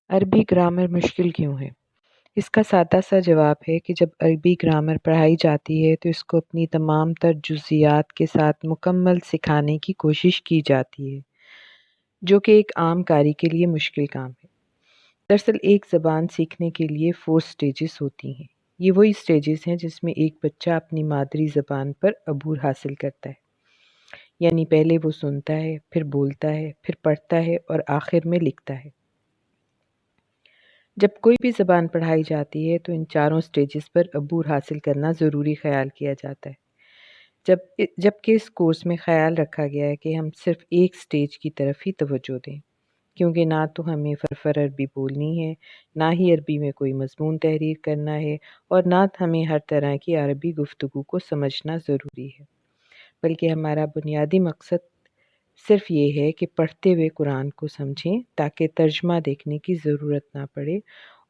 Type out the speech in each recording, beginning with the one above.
عربی گرامر مشکل کیوں ہے؟ اس کا سادہ سا جواب ہے کہ جب عربی گرامر پڑھائی جاتی ہے تو اس کو اپنی تمام تر جزیات کے ساتھ مکمل سکھانے کی کوشش کی جاتی ہے، جو کہ ایک عام قاری کے لیے مشکل کام ہے۔ دراصل ایک زبان سیکھنے کے لیے 4 سٹیجز ہوتی ہیں۔ یہ وہی سٹیجز ہیں جس میں ایک بچہ اپنی مادری زبان پر عبور حاصل کرتا ہے، یعنی پہلے وہ سنتا ہے، پھر بولتا ہے، پھر پڑھتا ہے اور آخر میں لکھتا ہے۔ جب کوئی بھی زبان پڑھائی جاتی ہے تو ان چاروں سٹیجز پر عبور حاصل کرنا ضروری خیال کیا جاتا ہے، جبکہ اس کورس میں خیال رکھا گیا ہے کہ ہم صرف ایک سٹیج کی طرف ہی توجہ دیں، کیونکہ نہ تو ہمیں فرفر عربی بولنی ہے، نہ ہی عربی میں کوئی مضمون تحریر کرنا ہے، اور نہ ہمیں ہر طرح کی عربی گفتگو کو سمجھنا ضروری ہے، بلکہ ہمارا بنیادی مقصد صرف یہ ہے کہ پڑھتے ہوئے قرآن کو سمجھیں تاکہ ترجمہ دیکھنے کی ضرورت نہ پڑے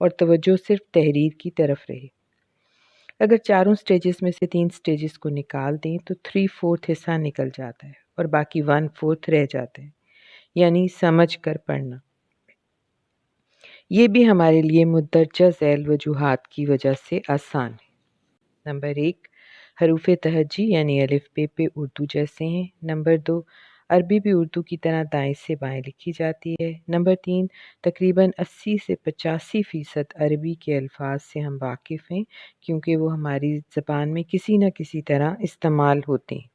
اور توجہ صرف تحریر کی طرف رہے۔ اگر چاروں سٹیجز میں سے 3 سٹیجز کو نکال دیں تو 3/4 حصہ نکل جاتا ہے اور باقی 1/4 رہ جاتا ہے، یعنی سمجھ کر پڑھنا۔ یہ بھی ہمارے لیے مندرجہ ذیل وجوہات کی وجہ سے آسان ہے۔ نمبر 1، حروف تہجی یعنی الف ب پہ اردو جیسے ہیں۔ نمبر 2، عربی بھی اردو کی طرح دائیں سے بائیں لکھی جاتی ہے۔ نمبر 3، تقریباً 80 سے 85% عربی کے الفاظ سے ہم واقف ہیں کیونکہ وہ ہماری زبان میں کسی نہ کسی طرح استعمال ہوتے ہیں،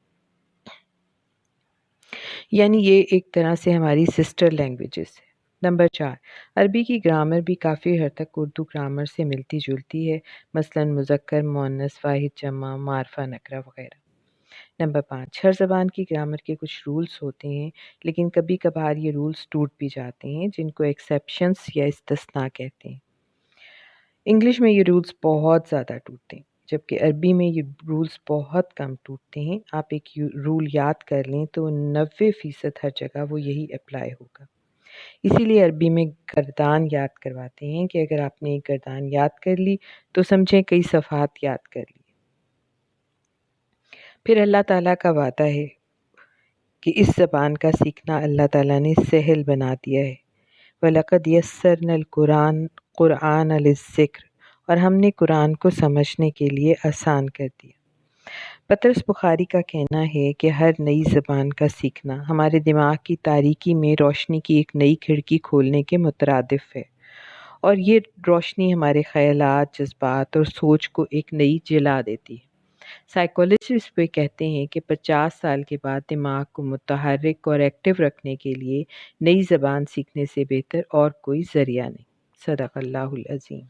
یعنی یہ ایک طرح سے ہماری سسٹر لینگویجز ہے۔ نمبر 4، عربی کی گرامر بھی کافی حد تک اردو گرامر سے ملتی جلتی ہے، مثلا مذکر، مؤنث، واحد، جمع، معرفہ، نکرہ وغیرہ۔ نمبر 5، ہر زبان کی گرامر کے کچھ رولز ہوتے ہیں، لیکن کبھی کبھار یہ رولز ٹوٹ بھی جاتے ہیں جن کو ایکسیپشنز یا استثناء کہتے ہیں۔ انگلش میں یہ رولز بہت زیادہ ٹوٹتے ہیں، جبکہ عربی میں یہ رولز بہت کم ٹوٹتے ہیں۔ آپ ایک رول یاد کر لیں تو 90% ہر جگہ وہ یہی اپلائی ہوگا۔ اسی لیے عربی میں گردان یاد کرواتے ہیں کہ اگر آپ نے ایک گردان یاد کر لی تو سمجھیں کئی صفحات یاد کر لی۔ پھر اللہ تعالیٰ کا وعدہ ہے کہ اس زبان کا سیکھنا اللہ تعالیٰ نے سہل بنا دیا ہے۔ وَلَقَدْ يَسَّرْنَا الْقُرْآنَ لِلذِّكْرِ، اور ہم نے قرآن کو سمجھنے کے لیے آسان کر دیا۔ پطرس بخاری کا کہنا ہے کہ ہر نئی زبان کا سیکھنا ہمارے دماغ کی تاریکی میں روشنی کی ایک نئی کھڑکی کھولنے کے مترادف ہے، اور یہ روشنی ہمارے خیالات، جذبات اور سوچ کو ایک نئی جلا دیتی ہے۔ سائیکالوجسٹ بھی کہتے ہیں کہ 50 سال کے بعد دماغ کو متحرک اور ایکٹیو رکھنے کے لیے نئی زبان سیکھنے سے بہتر اور کوئی ذریعہ نہیں۔ صدق اللہ العظیم۔